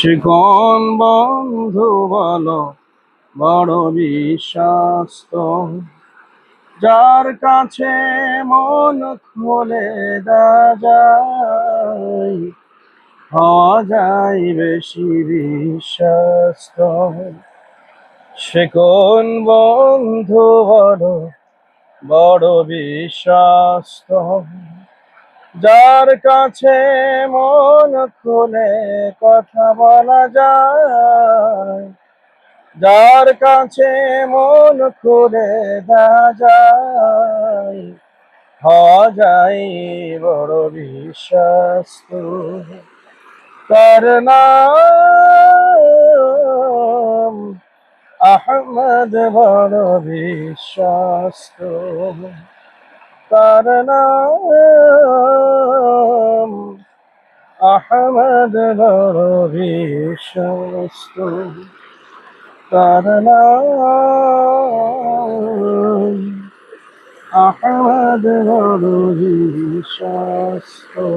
শিকন বন্ধু বলো বড় বিশ্বাস তো, যার কাছে মন খুলে দেয়া যায়, হওয়া যায় বেশি বিশ্বাস তো। শিকন বন্ধু বলো বড় বিশ্বাস তো, যার কাছে মন খুলে কথা বলা যায়, যার কাছে মন খুলে দেয়া যায়, হওয়া যায় বড় বিশ্বাস তো। তার নাম আহমদ, বড় বিশ্বাস তো। তার নাম আহমদ, বড় বিশ্বাস তো। তার নাম আহমদ, বড় বিশ্বাস তো।